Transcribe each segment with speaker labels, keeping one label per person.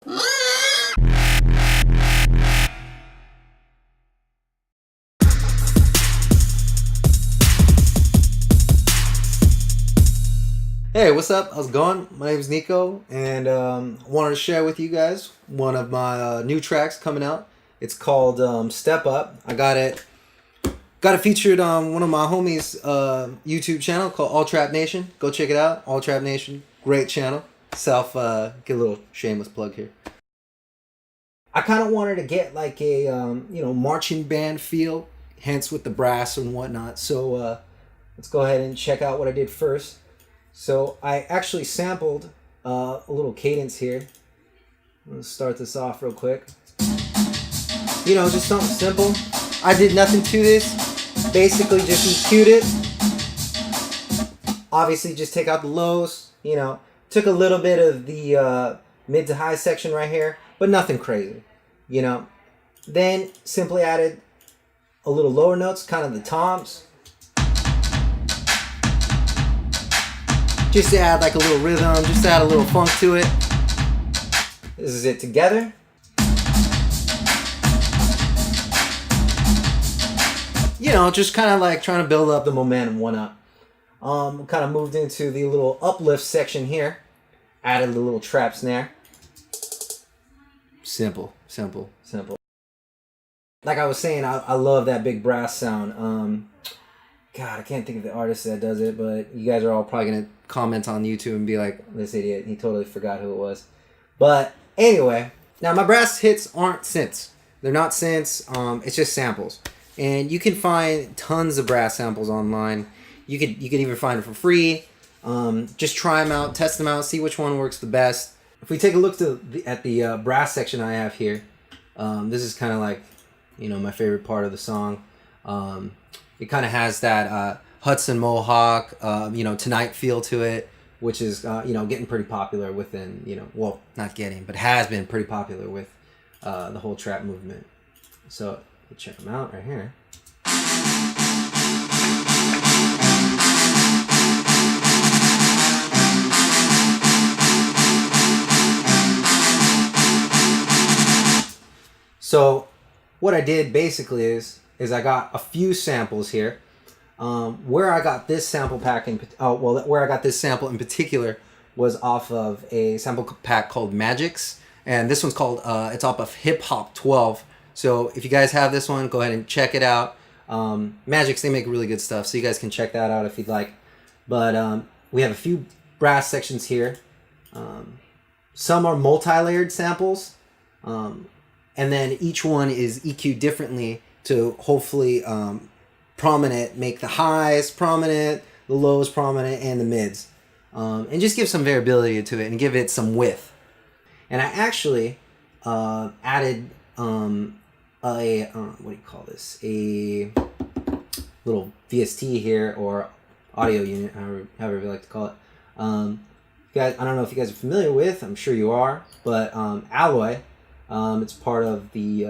Speaker 1: Hey, what's up? How's it going? My name is Nico, and I wanted to share with you guys one of my new tracks coming out. It's called Step Up. I got it featured on one of my homies' YouTube channel called All Trap Nation. Go check it out. All Trap Nation, great channel. Get a little shameless plug here. I kind of wanted to get like a marching band feel, hence with the brass and whatnot. So let's go ahead and check out what I did first. So I actually sampled a little cadence here. Let's start this off real quick. Just something simple. I did nothing to this. Basically just EQ'd it. Obviously just take out the lows. Took a little bit of the mid to high section right here, but nothing crazy. Then simply added a little lower notes, kind of the toms. Just to add like a little rhythm, just to add a little funk to it. This is it together. Just kind of like trying to build up the momentum one up. Kind of moved into the little uplift section here. Added a little trap snare. Simple. Like I was saying, I love that big brass sound. God, I can't think of the artist that does it, but you guys are all probably going to comment on YouTube and be like, this idiot, he totally forgot who it was. But anyway, now my brass hits aren't synths. They're not synths, it's just samples. And you can find tons of brass samples online. You could even find them for free. Just try them out, test them out, see which one works the best. If we take a look at the brass section I have here, this is kind of like, my favorite part of the song. It kind of has that Hudson Mohawk, Tonight feel to it, which is, getting pretty popular within, well, not getting, but has been pretty popular with the whole trap movement. So check them out right here. So what I did basically is I got a few samples here. Where I got this sample pack where I got this sample in particular was off of a sample pack called Magic's, and this one's called it's off of Hip Hop 12. So if you guys have this one, go ahead and check it out. Magic's, they make really good stuff, so you guys can check that out if you'd like. But we have a few brass sections here. Some are multi-layered samples, and then each one is EQ'd differently to hopefully make the highs prominent, the lows prominent, and the mids. And just give some variability to it and give it some width. And I actually added a little VST here, or audio unit, however you like to call it. Guys, I don't know if you guys are familiar with, I'm sure you are, but Alloy, it's part of the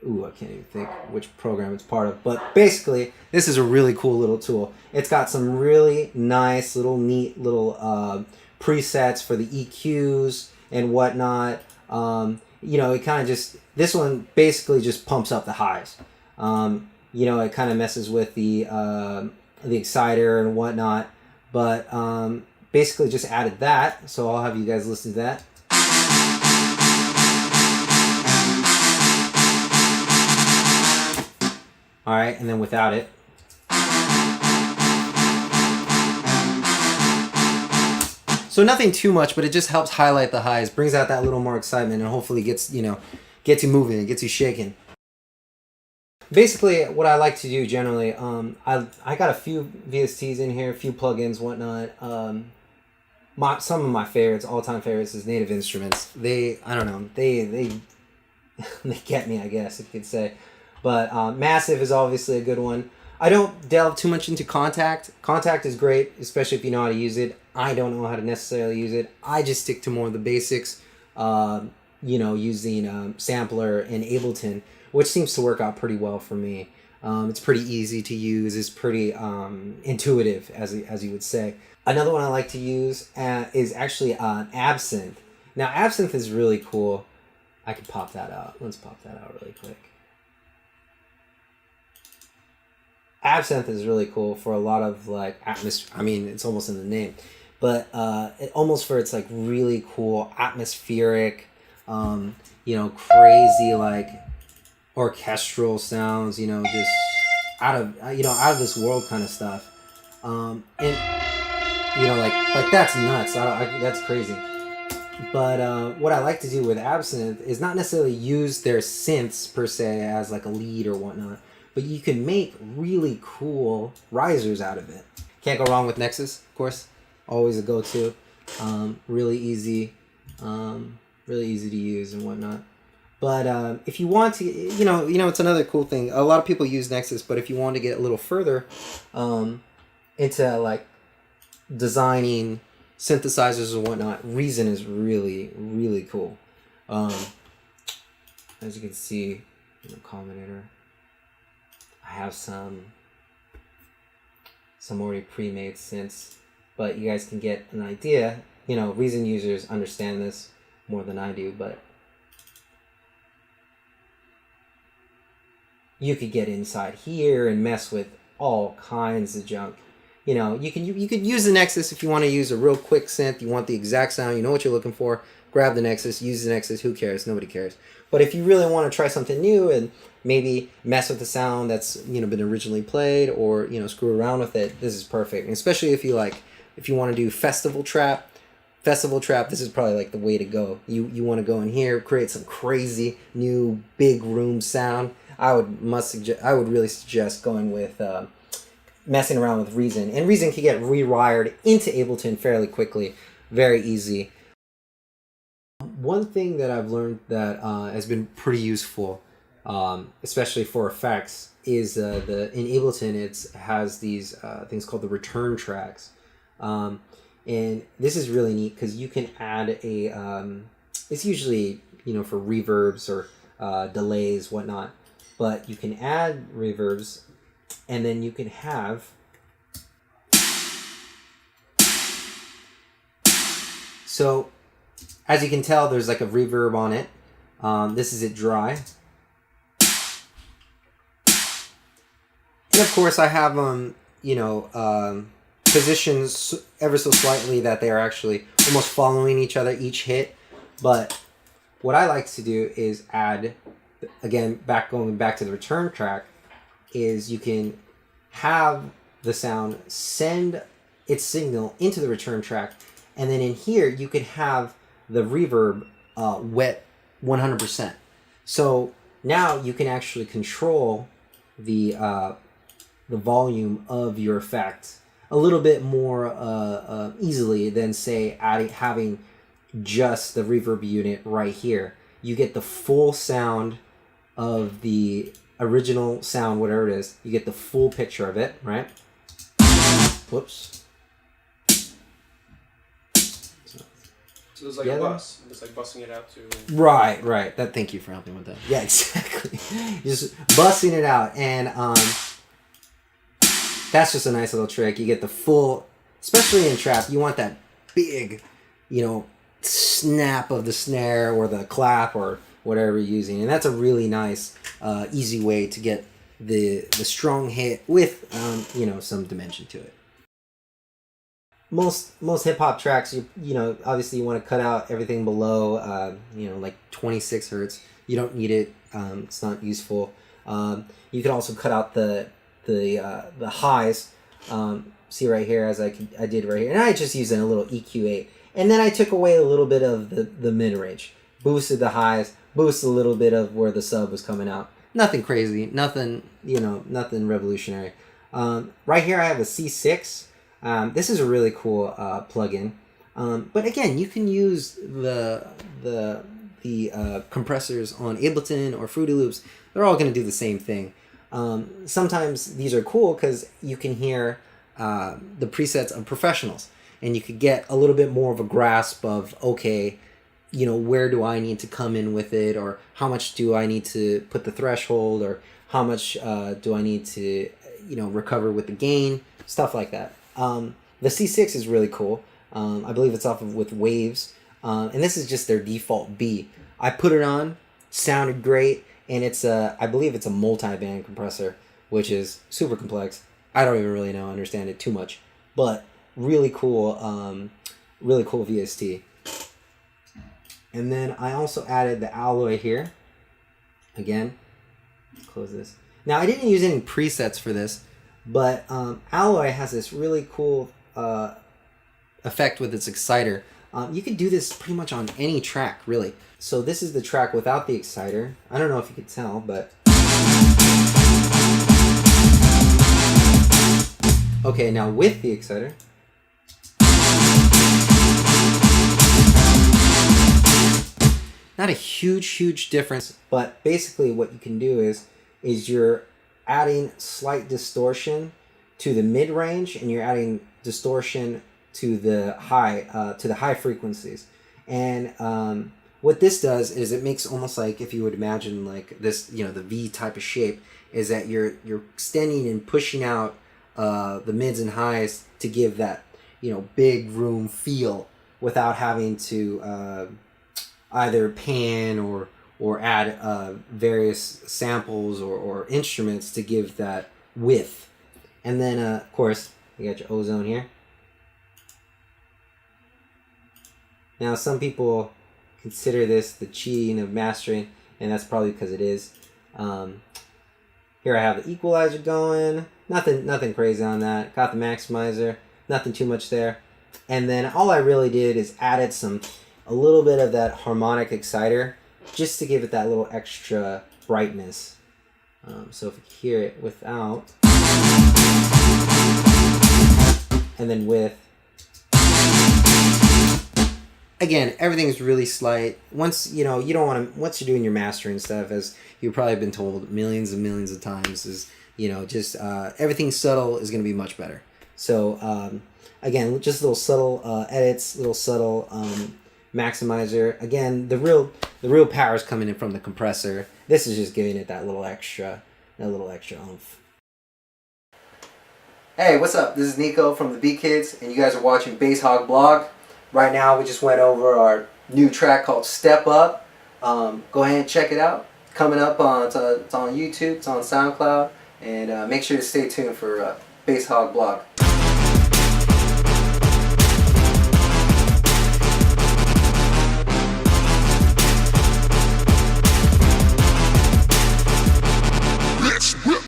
Speaker 1: I can't even think which program it's part of, but basically this is a really cool little tool. It's got some really nice neat little presets for the EQs and whatnot. It kind of just, this one basically just pumps up the highs. It kind of messes with the exciter and whatnot, but basically just added that. So I'll have you guys listen to that. All right, and then without it. So nothing too much, but it just helps highlight the highs, brings out that little more excitement, and hopefully gets you moving, gets you shaking. Basically, what I like to do generally, I got a few VSTs in here, a few plugins, whatnot. Some of my favorites, all-time favorites, is Native Instruments. They get me, I guess you could say. But Massive is obviously a good one. I don't delve too much into Contact. Contact is great, especially if you know how to use it. I don't know how to necessarily use it. I just stick to more of the basics, using Sampler and Ableton, which seems to work out pretty well for me. It's pretty easy to use. It's pretty intuitive, as you would say. Another one I like to use is actually Absinthe. Now, Absinthe is really cool. I can pop that out. Let's pop that out really quick. Absinthe is really cool for a lot of like atmosphere. I mean, it's almost in the name, but almost for its like really cool atmospheric, crazy like orchestral sounds. Just out of this world kind of stuff. And like that's nuts. That's crazy. But what I like to do with Absinthe is not necessarily use their synths per se as like a lead or whatnot, but you can make really cool risers out of it. Can't go wrong with Nexus, of course. Always a go-to. Really easy to use and whatnot. But if you want to, it's another cool thing. A lot of people use Nexus, but if you want to get a little further into like designing synthesizers and whatnot, Reason is really, really cool. As you can see in the commentator, I have some already pre-made synths, but you guys can get an idea. Reason users understand this more than I do, but you could get inside here and mess with all kinds of junk. You could use the Nexus if you want to use a real quick synth. You want the exact sound. You know what you're looking for. Grab the Nexus. Use the Nexus. Who cares? Nobody cares. But if you really want to try something new and maybe mess with the sound that's been originally played, or screw around with it, this is perfect. And especially if you want to do festival trap. This is probably like the way to go. You want to go in here, create some crazy new big room sound. I would really suggest going with messing around with Reason. And Reason can get rewired into Ableton fairly quickly. Very easy. One thing that I've learned that has been pretty useful, especially for effects, is in Ableton it has these things called the return tracks. And this is really neat because you can add it's usually, for reverbs or delays, whatnot. But you can add reverbs, and then you can have so as you can tell, there's like a reverb on it. This is it dry, and of course I have positions ever so slightly that they are actually almost following each other each hit. But what I like to do is add, again, going back to the return track, is you can have the sound send its signal into the return track, and then in here you could have the reverb wet 100%. So now you can actually control the volume of your effect a little bit more easily than, say, having just the reverb unit right here. You get the full sound of the original sound, whatever it is. You get the full picture of it, right? Whoops.
Speaker 2: So there's like a bus. It's like busting it out to...
Speaker 1: Right. Thank you for helping with that. Yeah, exactly. Just busting it out. And that's just a nice little trick. You get the full, especially in trap, you want that big, snap of the snare or the clap or whatever you're using. And that's a really nice, easy way to get the strong hit with, some dimension to it. Most hip hop tracks, obviously you want to cut out everything below, like 26 hertz. You don't need it. It's not useful. You can also cut out the highs. See right here, as I did right here, and I just used a little EQ8, and then I took away a little bit of the mid range, boosted the highs, boosted a little bit of where the sub was coming out. Nothing crazy, nothing revolutionary. Right here I have a C6. This is a really cool plugin, but again, you can use the compressors on Ableton or Fruity Loops. They're all going to do the same thing. Sometimes these are cool because you can hear the presets of professionals, and you could get a little bit more of a grasp of, okay, where do I need to come in with it, or how much do I need to put the threshold, or how much do I need to recover with the gain, stuff like that. The C6 is really cool. I believe it's off of with Waves. And this is just their default B. I put it on, sounded great, and it's I believe it's a multi-band compressor, which is super complex. I don't even really understand it too much, but really cool VST. And then I also added the alloy here. Again, close this. Now I didn't use any presets for this, but alloy has this really cool effect with its exciter. You could do this pretty much on any track, really. So this is the track without the exciter. I don't know if you could tell, but... Okay, now with the exciter... Not a huge difference, but basically what you can do is you're adding slight distortion to the mid-range, and you're adding distortion to the high frequencies. And what this does is it makes almost like, if you would imagine like this, the V type of shape, is that you're extending and pushing out the mids and highs to give that big room feel without having to either pan or add various samples or instruments to give that width. And then of course you got your ozone here. Now some people consider this the cheating of mastering, and that's probably because it is. Here I have the equalizer going, nothing crazy on that. Got the maximizer, nothing too much there. And then all I really did is added a little bit of that harmonic exciter just to give it that little extra brightness. So if you hear it without, and then with, again, everything's really slight. Once you don't want to, once you're doing your mastering stuff, as you've probably been told millions and millions of times, is just everything subtle is going to be much better. So again, just little subtle edits, little subtle maximizer. Again, the real power is coming in from the compressor. This is just giving it that little extra oomph. Hey, what's up? This is Nico from the Beat Kidz, and you guys are watching Hog Blog. Right now, we just went over our new track called Step Up. Go ahead and check it out. Coming up it's on YouTube, it's on SoundCloud, and make sure to stay tuned for Hog Blog.